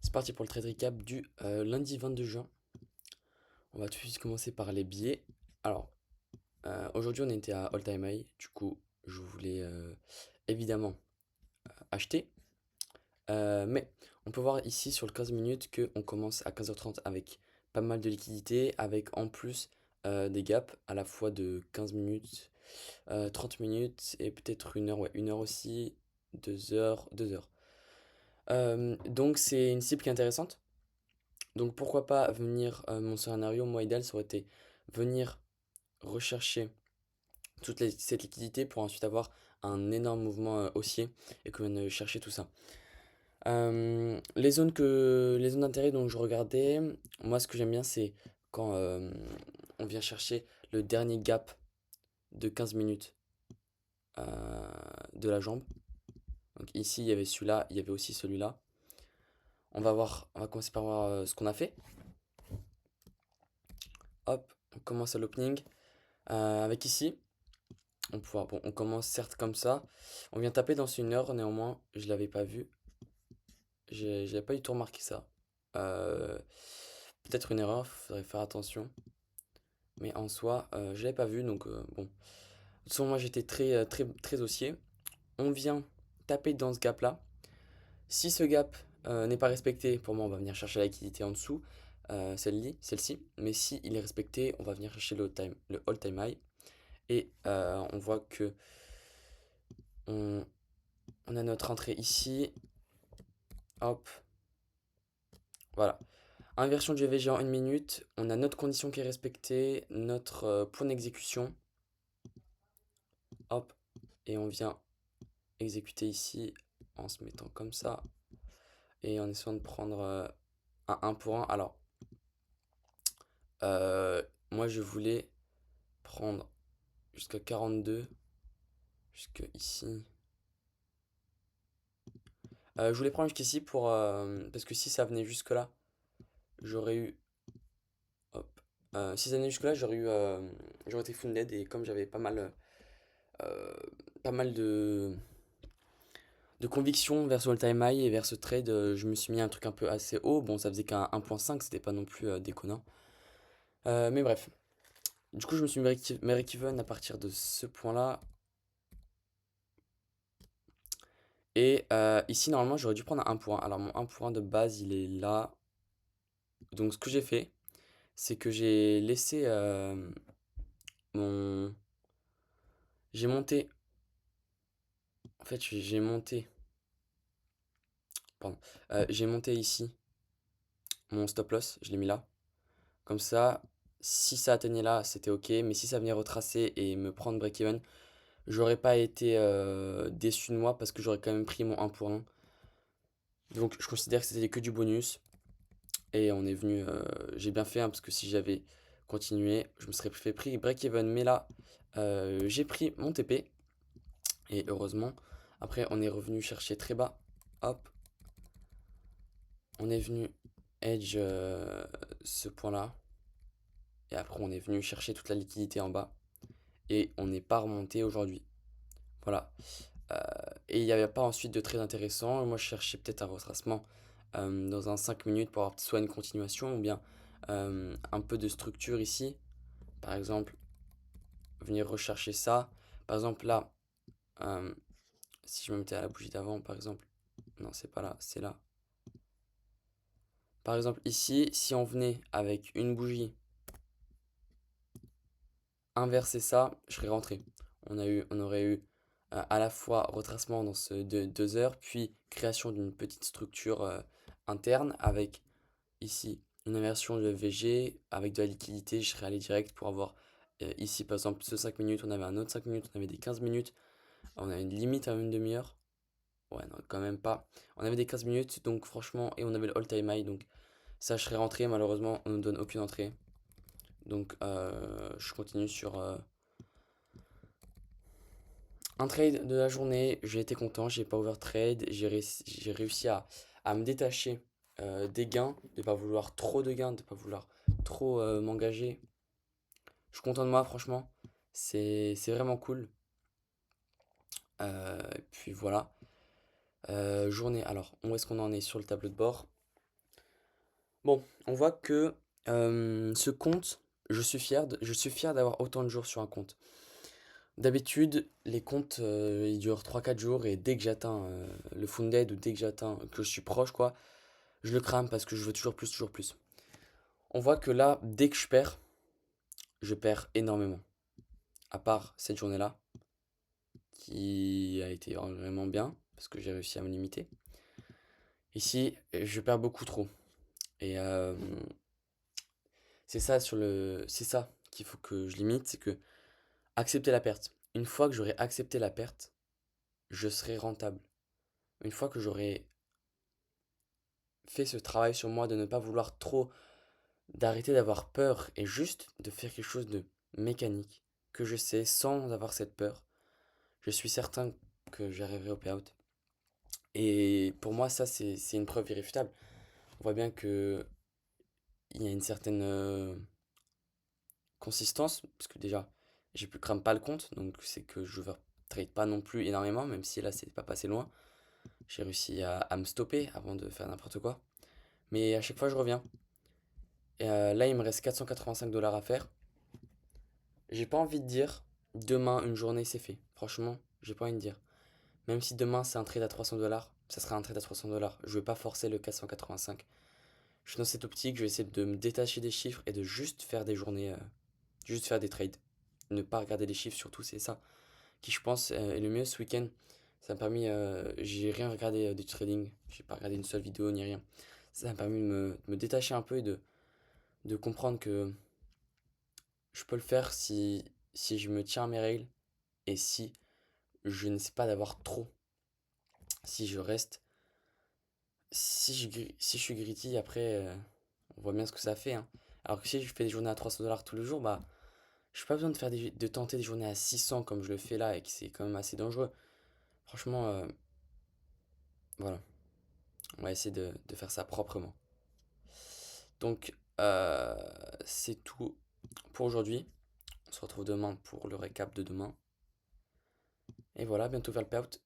C'est parti pour le trade recap du lundi 22 juin. On va tout de suite commencer par les billets. Alors, aujourd'hui on était à All Time High. Du coup, je voulais évidemment acheter. Mais on peut voir ici sur le 15 minutes qu'on commence à 15h30 avec pas mal de liquidités, avec en plus des gaps à la fois de 15 minutes, 30 minutes et peut-être une heure, ouais, une heure aussi, 2 heures, 2 heures. Donc c'est une cible qui est intéressante. Donc pourquoi pas venir, mon scénario, moi idéal, ça aurait été venir rechercher cette liquidité pour ensuite avoir un énorme mouvement haussier et qu'on vienne chercher tout ça. Les zones d'intérêt dont je regardais, moi ce que j'aime bien c'est quand on vient chercher le dernier gap de 15 minutes de la jambe. Donc ici il y avait celui-là, il y avait aussi celui-là. On va commencer par voir ce qu'on a fait. Hop, on commence à l'opening. Avec ici, bon, on commence certes comme ça. On vient taper dans une heure, néanmoins, je l'avais pas vu. J'avais pas du tout remarqué ça. Euh, Peut-être une erreur, faudrait faire attention. Mais en soi, je l'avais pas vu, donc bon. De toute façon, moi j'étais très haussier. On vient taper dans ce gap-là. Si ce gap n'est pas respecté, pour moi, on va venir chercher la liquidité en dessous, celle-ci. Mais si il est respecté, on va venir chercher le all-time high. Et on voit que on, on a notre entrée ici. Hop, voilà. Inversion du EVG en 1 minute. On a notre condition qui est respectée, notre point d'exécution. Hop, et on vient exécuter ici en se mettant comme ça. Et en essayant de prendre un 1 pour 1. Alors, moi je voulais prendre jusqu'à 42. Jusque ici. Je voulais prendre jusqu'ici parce que si ça venait jusque là, j'aurais eu. Hop. Si ça venait jusque là, j'aurais été funded et comme j'avais euh, pas mal de conviction vers ce all-time high et vers ce trade, je me suis mis un truc un peu assez haut. Bon, ça faisait qu'un 1.5, c'était pas non plus déconnant. Mais bref. Du coup, je me suis mis break-even à partir de ce point-là. Et ici, normalement, j'aurais dû prendre un 1 pour 1. Alors, mon 1 pour 1 de base, il est là. Donc, ce que j'ai fait, c'est que j'ai laissé mon. J'ai monté. En fait, j'ai monté. Pardon. J'ai monté ici mon stop loss. Je l'ai mis là. Comme ça, si ça atteignait là, c'était ok. Mais si ça venait retracer et me prendre break-even, j'aurais pas été déçu de moi parce que j'aurais quand même pris mon 1 pour 1. Donc, je considère que c'était que du bonus. Et on est venu. J'ai bien fait hein, parce que si j'avais continué, je me serais fait pris break-even. Mais là, j'ai pris mon TP. Et heureusement, après, on est revenu chercher très bas. Hop. On est venu edge ce point-là. Et après, on est venu chercher toute la liquidité en bas. Et on n'est pas remonté aujourd'hui. Voilà. Euh, et il n'y avait pas ensuite de très intéressant. Moi, je cherchais peut-être un retracement dans un 5 minutes pour avoir soit une continuation ou bien un peu de structure ici. Par exemple, venir rechercher ça. Par exemple, là, euh, si je me mettais à la bougie d'avant, par exemple, non, c'est pas là, c'est là. Par exemple, ici, si on venait avec une bougie, inverser ça, je serais rentré. On aurait eu à la fois retracement dans ce 2 heures, puis création d'une petite structure interne avec ici une inversion de VG avec de la liquidité. Je serais allé direct pour avoir ici par exemple ce 5 minutes, on avait un autre 5 minutes, on avait des 15 minutes, on a une limite à une demi-heure. Ouais, non, quand même pas. On avait des 15 minutes, donc franchement, et on avait le all-time high, donc ça, je serais rentré. Malheureusement, on ne donne aucune entrée. Donc, je continue sur un trade de la journée. J'ai été content, j'ai pas ouvert trade. J'ai réussi à me détacher des gains, de pas vouloir trop de gains, de pas vouloir trop m'engager. Je suis content de moi, franchement. C'est vraiment cool. Et puis voilà. Journée. Alors, où est-ce qu'on en est sur le tableau de bord? Bon, on voit que ce compte, je suis fier d'avoir autant de jours sur un compte. D'habitude, les comptes, ils durent 3 4 jours et dès que j'atteins le Funded ou dès que j'atteins, que je suis proche, quoi, je le crame parce que je veux toujours plus, toujours plus. On voit que là, dès que je perds énormément. À part cette journée-là, qui a été vraiment bien, parce que j'ai réussi à me limiter. Ici, je perds beaucoup trop. Et c'est ça qu'il faut que je limite, c'est que accepter la perte. Une fois que j'aurai accepté la perte, je serai rentable. Une fois que j'aurai fait ce travail sur moi de ne pas vouloir trop, d'arrêter d'avoir peur et juste de faire quelque chose de mécanique, que je sais sans avoir cette peur, je suis certain que j'arriverai au payout. Et pour moi, ça, c'est une preuve irréfutable. On voit bien que il y a une certaine consistance, parce que déjà, j'ai plus crame pas le compte, donc c'est que je ne trade pas non plus énormément, même si là, c'est pas passé loin. J'ai réussi à me stopper avant de faire n'importe quoi. Mais à chaque fois, je reviens. Et là, il me reste 485 dollars à faire. J'ai pas envie de dire demain, une journée, c'est fait. Franchement, j'ai pas envie de dire. Même si demain, c'est un trade à 300 dollars, ça sera un trade à 300 dollars. Je vais pas forcer le 485. Je suis dans cette optique, je vais essayer de me détacher des chiffres et de juste faire des journées, juste faire des trades. Ne pas regarder les chiffres, surtout, c'est ça qui, je pense, est le mieux ce week-end. Ça m'a permis, j'ai rien regardé du trading, j'ai pas regardé une seule vidéo ni rien. Ça m'a permis de me détacher un peu et de comprendre que je peux le faire si je me tiens à mes règles et si je n'essaie pas d'avoir trop. Si je reste, si je suis greedy, après, on voit bien ce que ça fait, hein. Alors que si je fais des journées à 300 dollars tous les jours, bah, je n'ai pas besoin de tenter des journées à 600 comme je le fais là et que c'est quand même assez dangereux. Franchement, voilà, on va essayer de faire ça proprement. Donc, c'est tout pour aujourd'hui. On se retrouve demain pour le récap de demain. Et voilà, bientôt vers le payout.